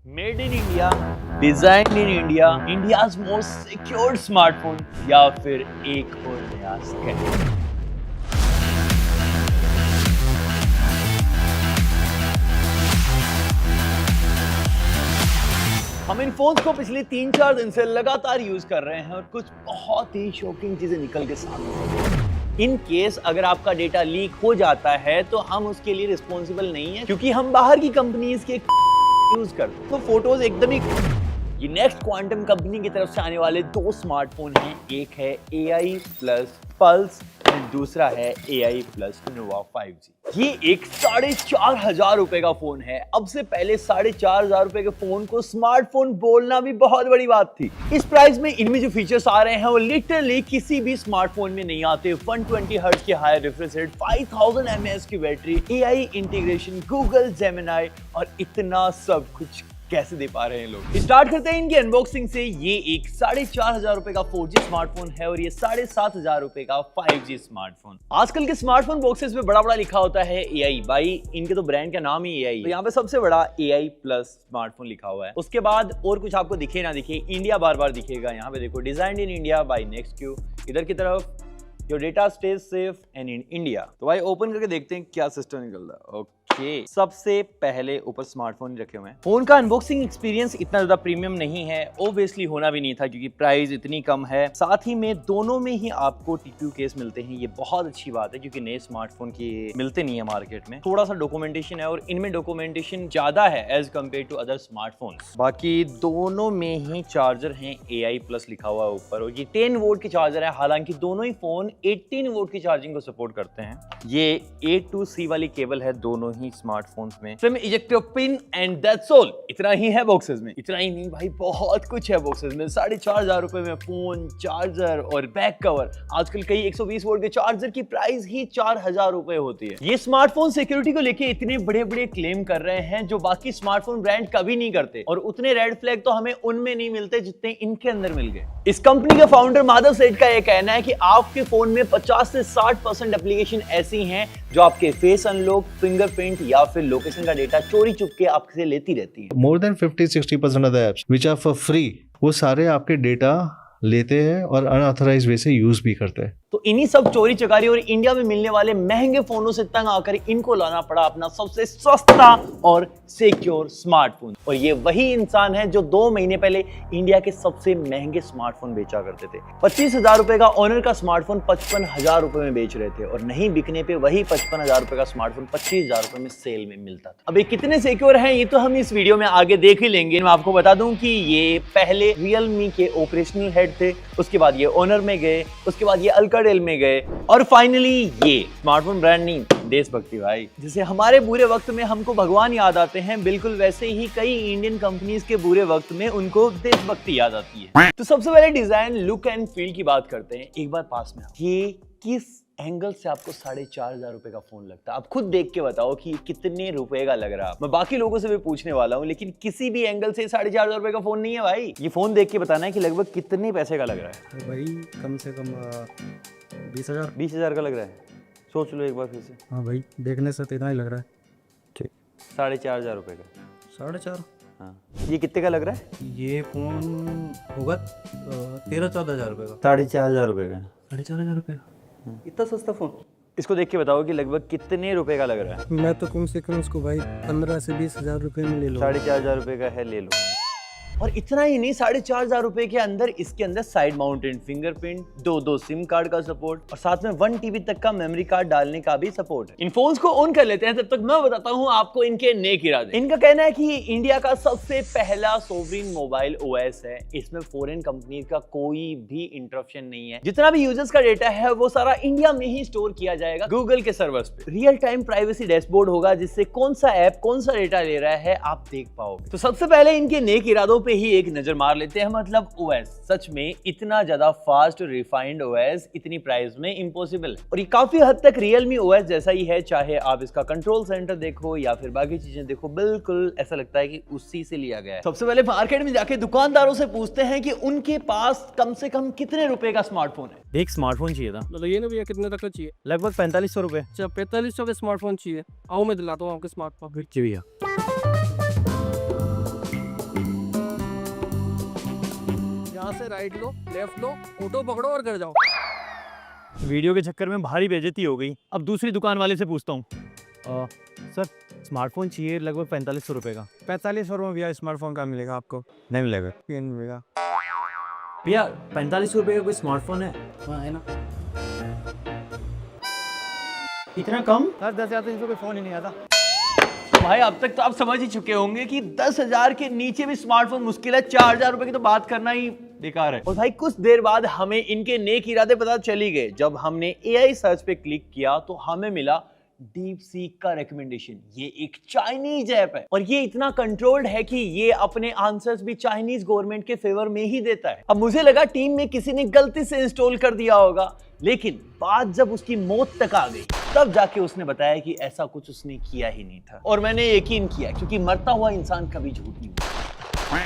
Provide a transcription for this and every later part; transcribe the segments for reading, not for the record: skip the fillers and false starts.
Made in India, design in India, India's most secured smartphone या फिर एक और नया स्कैम। हम इन फोन्स को पिछले 3-4 दिन से लगातार यूज कर रहे हैं और कुछ बहुत ही शॉकिंग चीजें निकल के सामने आई। इन केस अगर आपका डेटा लीक हो जाता है तो हम उसके लिए रिस्पॉन्सिबल नहीं है, क्योंकि हम बाहर की कंपनीज के यूज करते हैं। तो फोटोज एकदम ही ये नेक्स्ट क्वांटम कंपनी की तरफ से आने वाले 2 स्मार्टफोन हैं। एक है AI प्लस पल्स और दूसरा है AI प्लस नोवा 5G। ये एक 4,500 रुपए का फोन है। अब से पहले 4,500 रुपए के फोन को स्मार्टफोन बोलना भी बहुत बड़ी बात थी। इस प्राइस में इनमें जो फीचर्स आ रहे हैं वो लिटरली किसी भी स्मार्टफोन में नहीं आते। 120 हर्ट्ज की हाई रिफ्रेश रेट, 5000 mAh की battery, AI integration, Google Gemini और इतना सब कुछ कैसे दे पा रहे हैं लोग। स्टार्ट करते हैं इनकी अनबॉक्सिंग से। ये एक 4,500 रुपए का 4G स्मार्टफोन है और ये 7,500 रुपए का 5G स्मार्टफोन। आजकल के स्मार्टफोन बॉक्सेस में बड़ा बड़ा लिखा होता है AI। भाई इनके तो ब्रांड का नाम ही AI। तो यहाँ पे सबसे बड़ा AI प्लस स्मार्टफोन लिखा हुआ है। उसके बाद और कुछ आपको दिखे ना दिखे, इंडिया बार बार दिखेगा। यहाँ पे देखो, डिजाइन इन इंडिया बाय नेक्स्टक्यू। इधर की तरफ your data stage safe and in India. तो भाई ओपन करके देखते हैं क्या सिस्टम निकल रहा है। सबसे पहले ऊपर स्मार्टफोन रखे हुए हैं। फोन का अनबॉक्सिंग एक्सपीरियंस इतना ज्यादा प्रीमियम नहीं है, ऑब्वियसली होना भी नहीं था क्योंकि प्राइस इतनी कम है। साथ ही में दोनों में ही आपको TPU केस मिलते हैं। ये बहुत अच्छी बात है क्योंकि नए स्मार्टफोन की मिलते नहीं है मार्केट में। थोड़ा सा डॉक्यूमेंटेशन है और इनमें डॉक्यूमेंटेशन ज्यादा है as compare to other smartphone. बाकी दोनों में ही चार्जर है, AI प्लस लिखा हुआ है ऊपर, और ये 10 वोल्ट की चार्जर है। हालांकि दोनों ही फोन 18 वोल्ट की चार्जिंग को सपोर्ट करते हैं। ये A to C वाली केबल है दोनों ही स्मार्टफोन्स में। फिर ejector pin and that's all. इतना ही है बॉक्सेस में। इतना ही नहीं भाई, बहुत कुछ है बॉक्सेस में। 4,500 रुपए में फोन, चार्जर और बैक कवर। आजकल कई 120 वोल्ट के चार्जर की प्राइस ही 4,000 रुपए होती है। ये स्मार्टफोन सिक्योरिटी को लेके इतने बड़े बड़े क्लेम कर रहे हैं जो बाकी स्मार्टफोन ब्रांड कभी नहीं करते, और उतने रेड फ्लैग तो हमें उनमें नहीं मिलते जितने इनके अंदर मिल गए। इस कंपनी के फाउंडर माधव सेठ का यह कहना है कि आपके फोन में 50 से 60% एप्लीकेशन ऐसी हैं जो आपके फेस अनलॉक, फिंगरप्रिंट या फिर लोकेशन का डेटा चोरी चुप के आपसे लेती रहती है। More than 50-60% of the apps which are for free, वो सारे आपके डेटा लेते हैं और अनऑथराइज्ड वे से यूज भी करते हैं। तो इन्हीं सब चोरी चकारी और इंडिया में मिलने वाले महंगे फोनों से तंग आकर इनको लाना पड़ा अपना सबसे सस्ता और सिक्योर स्मार्टफोन। और ये वही इंसान है जो 2 महीने पहले इंडिया के सबसे महंगे स्मार्टफोन बेचा करते थे। 25,000 रुपए का ऑनर का स्मार्टफोन 55,000 रुपए में बेच रहे थे, और नहीं बिकने पे वही 55,000 रुपए का स्मार्टफोन 25,000 रुपए में सेल में मिलता था। अब ये कितने सिक्योर हैं ये तो हम इस वीडियो में आगे देख ही लेंगे। मैं आपको बता दूं कि ये पहले रियलमी के ऑपरेशनल हेड थे, उसके बाद ये ऑनर में गए, उसके बाद ये अल्काटेल में गए, और फाइनली ये स्मार्टफोन ब्रांड नहीं, देशभक्ति भाई। जैसे हमारे बुरे वक्त में हमको भगवान याद आते हैं, बिल्कुल वैसे ही कई इंडियन कंपनीज के बुरे वक्त में उनको देशभक्ति याद आती है। तो सबसे पहले डिजाइन, लुक एंड फील की बात करते हैं। एक बार पास में ये किस एंगल से आपको 4,500 रुपए का फोन लगता है? आप खुद देख के बताओ कि कितने रुपए का लग रहा है। मैं बाकी लोगों से भी पूछने वाला हूँ, लेकिन किसी भी एंगल से 4,500 रुपए का फोन नहीं है भाई। ये फोन देख के बताना है कि लगभग कितने पैसे का लग रहा है। भाई कम से कम 20,000। 20,000 का लग रहा है। सोच लो एक बार फिर से। हाँ भाई, देखने से तो इतना ही लग रहा है। ठीक, 4,500 रुपए का। 4,500। हाँ, ये कितने का लग रहा है? ये फोन होगा 13-14 हज़ार रुपये का। 4,500 रुपए का। 4,500 रुपये का इतना सस्ता फोन। इसको देख के बताओ कि लगभग कितने रुपए का लग रहा है। मैं तो कम से कम इसको भाई 15 से 20,000 रुपये में ले लो। 4,500 रुपए का है, ले लो। और इतना ही नहीं, 4,500 रुपए के अंदर इसके अंदर side mounted fingerprint, 2 SIM card का सपोर्ट, और साथ में 1 TB तक का मेमोरी कार्ड डालने का भी सपोर्ट है। इन फोन्स को ऑन कर लेते हैं, तब तक मैं बताता हूं आपको इनके नेक इरादे। इनका कहना है कि ये इंडिया का सबसे पहला सोवरिन मोबाइल OS है। इसमें फॉरेन कंपनी का कोई भी इंटरप्शन नहीं है। जितना भी यूजर्स का डेटा है वो सारा इंडिया में ही स्टोर किया जाएगा गूगल के सर्वर्स पे। रियल टाइम प्राइवेसी डैशबोर्ड होगा जिससे कौन सा ऐप कौन सा डेटा ले रहा है आप देख पाओगे। तो सबसे पहले इनके नेक इरादों पे ही एक नजर मार लेते हैं। मतलब OS सच में इतना ज्यादा फास्ट रिफाइंड OS इतनी प्राइस में इम्पॉसिबल है, और ये काफी हद तक रियलमी OS जैसा ही है। चाहे आप इसका कंट्रोल सेंटर देखो या फिर बाकी चीजें देखो, बिल्कुल ऐसा लगता है कि उसी से लिया गया है। सबसे पहले मार्केट में जाके दुकानदारों से पूछते हैं कि उनके पास कम से कम कितने रुपए का स्मार्टफोन है। एक स्मार्टफोन चाहिए था। मतलब ये ना भैया कितने तक का चाहिए? लगभग 4500 रुपए। अच्छा 4500 का स्मार्टफोन चाहिए। आओ मैं दिलाता हूँ आपके स्मार्टफोन। जी भैया। से राइट लो, लेफ्ट लो, ऑटो पकड़ो और घर जाओ। वीडियो के चक्कर में भारी बेइज्जती हो गई। अब दूसरी दुकान वाले से पूछता हूँ, सर स्मार्टफोन चाहिए लगभग 4500 रुपए का। 4500 में भैया स्मार्टफोन का मिलेगा आपको? नहीं मिलेगा नहीं मिलेगा। भैया, 4500 रुपए का कोई स्मार्टफोन है? हाँ है ना। इतना कम? सर 10,300 कोई फ़ोन ही नहीं आता। भाई अब तक तो आप समझ ही चुके होंगे कि 10,000 के नीचे भी स्मार्टफोन मुश्किल है। 4,000 रुपए की तो बात करना ही बेकार है। और भाई कुछ देर बाद हमें इनके नेक इरादे पता चली गए। जब हमने AI सर्च पे क्लिक किया तो हमें मिला DeepSeek का रिकमेंडेशन। ये एक चाइनीज ऐप है और ये इतना कंट्रोल्ड है कि ये अपने आंसर्स भी चाइनीज गवर्नमेंट के फेवर में ही देता है। अब मुझे लगा टीम में किसी ने गलती से इंस्टॉल कर दिया होगा, लेकिन बात जब उसकी मौत तक आ गई तब जाके उसने बताया कि ऐसा कुछ उसने किया ही नहीं था। और मैंने यकीन किया, क्योंकि मरता हुआ इंसान कभी झूठ नहीं बोलता।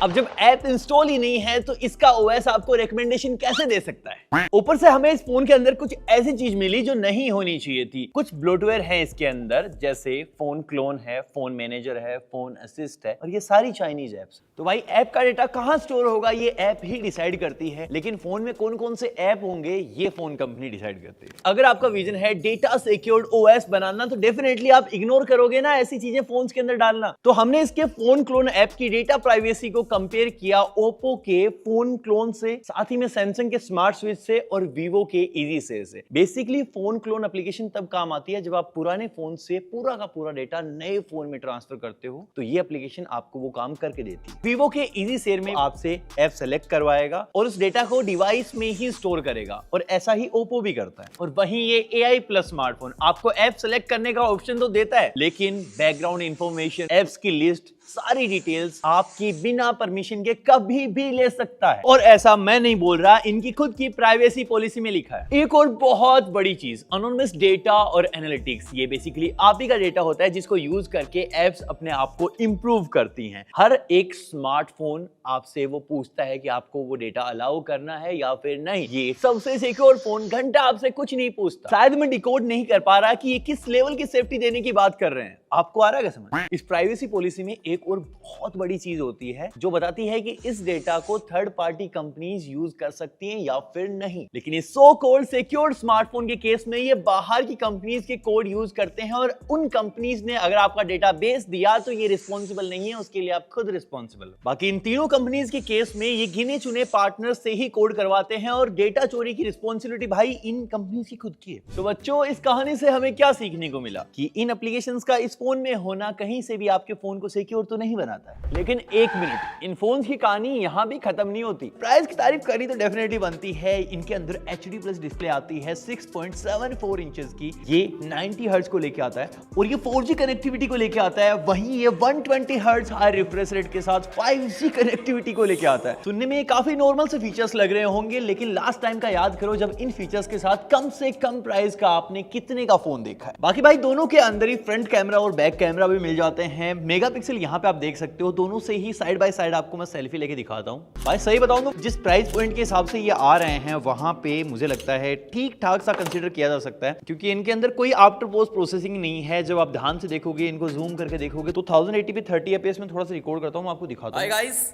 अब जब ऐप इंस्टॉल ही नहीं है तो इसका OS आपको रिकमेंडेशन कैसे दे सकता है? ऊपर से हमें इस फोन के अंदर कुछ ऐसी चीज मिली जो नहीं होनी चाहिए थी। कुछ ब्लोटवेयर है इसके अंदर, जैसे फोन क्लोन है, फोन मैनेजर है, फोन असिस्ट है, और ये सारी चाइनीज एप्स। तो भाई ऐप का डेटा कहां स्टोर होगा ये ऐप ही डिसाइड करती है, लेकिन फोन में कौन कौन से ऐप होंगे ये फोन कंपनी डिसाइड करती है। अगर आपका विजन है डेटा सिक्योर्ड OS बनाना तो डेफिनेटली आप इग्नोर करोगे ना ऐसी चीजें फोन्स के अंदर डालना। तो हमने इसके फोन क्लोन ऐप की डेटा प्राइवेसी को कंपेयर किया ओप्पो के फोन क्लोन से, साथ ही में सैमसंग के स्मार्ट स्विच से और वीवो के इजी से। बेसिकली फोन क्लोन एप्लीकेशन तब काम आती है जब आप पुराने फोन से पूरा का पूरा डेटा नए फोन में ट्रांसफर करते हो, तो ये एप्लीकेशन आपको वो काम करके देती है। वीवो के इजी शेयर में आपसे ऐप सेलेक्ट करवाएगा और उस डेटा को डिवाइस में ही स्टोर करेगा, और ऐसा ही ओप्पो भी करता है। और वहीं ये AI प्लस स्मार्टफोन आपको ऐप सेलेक्ट करने का ऑप्शन तो देता है, लेकिन बैकग्राउंड इंफॉर्मेशन, ऐप्स की लिस्ट, सारी डिटेल्स आपकी बिना परमिशन के कभी भी ले सकता है। और ऐसा मैं नहीं बोल रहा, इनकी खुद की प्राइवेसी पॉलिसी में लिखा है। एक और बहुत बड़ी चीज, एनोनिमस डेटा और एनालिटिक्स। ये बेसिकली आप ही का डेटा होता है जिसको यूज करके एप्स अपने आप को इंप्रूव करती हैं। हर एक स्मार्टफोन आपसे वो पूछता है कि आपको वो डेटा अलाउ करना है या फिर नहीं। ये सबसे सिक्योर फोन घंटा आपसे कुछ नहीं पूछता। शायद मैं डिकोड नहीं कर पा रहा कि ये किस लेवल की सेफ्टी देने की बात कर रहे हैं। आपको आ रहा है क्या समझ? इस प्राइवेसी पॉलिसी में एक और बहुत बड़ी चीज होती है जो बताती है कि इस डेटा को थर्ड पार्टी कंपनीज यूज कर सकती हैं या फिर नहीं। लेकिन इस सो कॉल्ड सिक्योर्ड स्मार्टफोन के केस में ये बाहर की कंपनीज के कोड यूज करते हैं, और उन कंपनीज ने अगर आपका डेटा बेच दिया तो ये रिस्पॉन्सिबल नहीं है, उसके लिए आप खुद रिस्पॉन्सिबल। बाकी इन तीनों कंपनीज के केस में ये गिने चुने पार्टनर से ही कोड करवाते हैं, और डेटा चोरी की रिस्पॉन्सिबिलिटी भाई इन कंपनीज की खुद की है। तो बच्चों, इस कहानी से हमें क्या सीखने को मिला कि इन एप्लीकेशंस का इस फोन में होना कहीं से भी आपके फोन को सिक्योर तो नहीं बनाता है। लेकिन एक मिनट, इन फोन्स की कहानी यहां भी खत्म नहीं होती। प्राइस की तारीफ करनी तो डेफिनेटली बनती है। इनके अंदर HD प्लस डिस्प्ले आती है 6.74 इंचेस की। ये 90 हर्ट्ज को लेके आता है और ये 4G कनेक्टिविटी को लेके आता है। वहीं ये 120 हर्ट्ज हाई रिफ्रेश रेट के साथ 5G कनेक्टिविटी को लेके आता है। सुनने में काफी नॉर्मल से फीचर्स लग रहे होंगे, लेकिन लास्ट टाइम का याद करो जब इन फीचर्स के साथ कम से कम प्राइस का आपने कितने का फोन देखा है। बाकी भाई दोनों के अंदर ही फ्रंट कैमरा और बैक कैमरा भी मिल जाते हैं। मेगापिक्सल यहाँ पे आप देख सकते हो, दोनों से ही साइड बाय साइड आपको मैं सेल्फी लेके दिखाता हूँ। भाई सही बताऊं तो जिस प्राइस पॉइंट के हिसाब से ये आ रहे हैं वहां पे मुझे लगता है ठीक ठाक सा कंसीडर किया जा सकता है, क्योंकि इनके अंदर कोई आफ्टर पोस्ट प्रोसेसिंग नहीं है। जब आप ध्यान से देखोगे, इनको जूम करके देखोगे तो 1080p 30 fps में थोड़ा सा रिकॉर्ड करता हूँ, आपको दिखाता हूँ। Hi guys,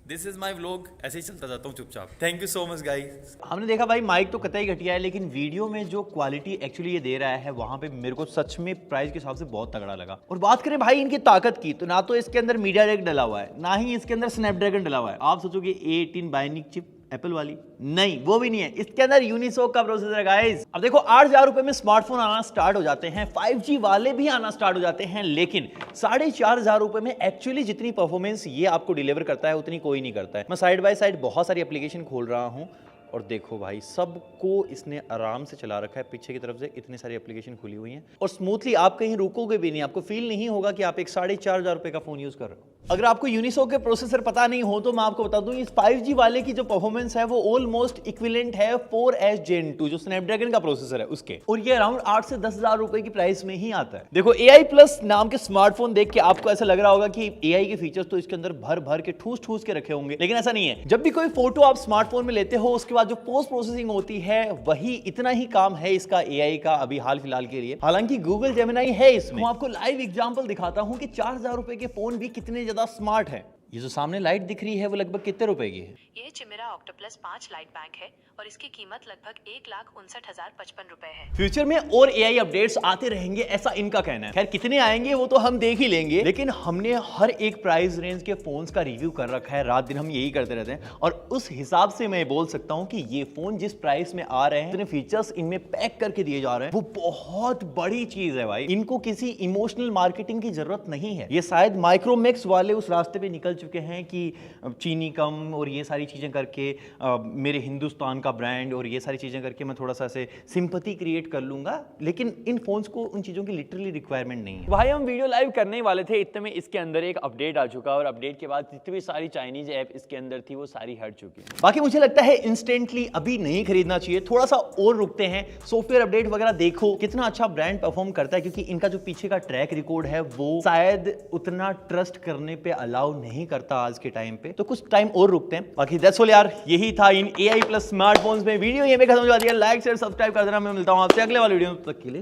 this is my vlog. ऐसे ही चलता जाता हूँ चुपचाप। Thank you so much guys. हमने देखा भाई माइक तो कतई घटिया है, लेकिन वीडियो में जो क्वालिटी एक्चुअली ये दे रहा है वहां पे मेरे को सच में प्राइस के हिसाब से बहुत तगड़ा लगा। और बात करें भाई इनकी ताकत की, तो ना तो इसके अंदर मीडियाटेक डला हुआ है, ना ही इसके अंदर स्नैपड्रैगन डला हुआ है। आप सोचोगे A18 बायोनिक चिप एप्पल वाली, नहीं वो भी नहीं है। इसके अंदर यूनिसोक का प्रोसेसर है गाइस। अब देखो 8,000 रुपए में स्मार्टफोन आना स्टार्ट हो जाते हैं, 5G वाले भी आना स्टार्ट हो जाते हैं, लेकिन 4,500 रुपए में एक्चुअली जितनी परफॉर्मेंस ये आपको डिलीवर करता है उतनी कोई नहीं करता है। मैं साइड बाय साइड बहुत सारी एप्लीकेशन खोल रहा हूँ और देखो भाई सबको इसने आराम से चला रखा है। पीछे की तरफ से इतनी सारी एप्लीकेशन खुली हुई हैं और स्मूथली आप कहीं रुकोगे भी नहीं, आपको फील नहीं होगा कि आप एक 4,500 रुपए का फोन यूज कर रहे हो। अगर आपको यूनिसोक के प्रोसेसर पता नहीं हो तो मैं आपको बता दूं, इस 5G वाले की जो परफॉर्मेंस है वो ऑलमोस्ट इक्विवेलेंट है 4S Gen 2 जो स्नैपड्रैगन का प्रोसेसर है उसके, और ये अराउंड 8 से 10,000 रुपए की प्राइस में ही आता है। देखो AI प्लस नाम के स्मार्टफोन देख के आपको ऐसा लग रहा होगा कि AI के फीचर्स तो इसके अंदर भर भर के ठूस ठूस के रखे होंगे, लेकिन ऐसा नहीं है। जब भी कोई फोटो आप स्मार्टफोन में लेते हो उसके बाद जो पोस्ट प्रोसेसिंग होती है वही इतना ही काम है इसका AI का अभी हाल फिलहाल के लिए। हालांकि गूगल जेमिनाई है इसमें। मैं आपको लाइव एग्जांपल दिखाता हूं कि 4,000 रुपए के फोन भी कितने ज्यादा स्मार्ट है। ये जो सामने लाइट दिख रही है वो लगभग कितने रुपए की है? ये चिमेरा ऑक्टोप्लस 5 लाइट बैंक है और इसकी कीमत लगभग 1,59,055 रुपए है। फ्यूचर में और एआई अपडेट्स आते रहेंगे ऐसा इनका कहना है। खैर कितने आएंगे वो तो हम देख ही लेंगे, लेकिन हमने हर एक प्राइस रेंज के फोन्स का रिव्यू कर रखा है, रात दिन हम यही करते रहते हैं और उस हिसाब से मैं बोल सकता हूं कि ये फोन जिस प्राइस में आ रहे हैं, इतने फीचर्स इनमें पैक करके दिए जा रहे हैं, वो बहुत बड़ी चीज है भाई। इनको किसी इमोशनल मार्केटिंग की जरूरत नहीं है। ये शायद माइक्रोमैक्स वाले उस रास्ते पे निकल चुके हैं कि चीनी कम और ये सारी चीजें करके मेरे हिंदुस्तान का ब्रांड और ये सारी चीजें करके मैं थोड़ा सा से सिंपैथी क्रिएट कर लूंगा, लेकिन इन फोन्स को उन चीजों की लिटरली रिक्वायरमेंट नहीं है। भाई हम वीडियो लाइव करने ही वाले थे, इतने में इसके अंदर एक अपडेट आ चुका और अपडेट के बाद जितनी भी सारी चाइनीज ऐप इसके अंदर थी वो सारी हट चुकी है। बाकी मुझे लगता है इंस्टेंटली अभी नहीं खरीदना चाहिए, थोड़ा सा और रुकते हैं, सॉफ्टवेयर अपडेट वगैरह देखो कितना अच्छा ब्रांड परफॉर्म करता है, क्योंकि इनका जो पीछे का ट्रैक रिकॉर्ड है वो शायद उतना ट्रस्ट करने पे अलाउ नहीं करता आज के टाइम पे, तो कुछ टाइम और रुकते हैं। बाकी दैट्स ऑल यार, यही था इन AI प्लस स्मार्टफोन्स में। वीडियो यहीं पे खत्म हो जाती है। लाइक शेयर सब्सक्राइब कर देना। मैं मिलता हूं आपसे अगले वाले वीडियो में, तब तक के लिए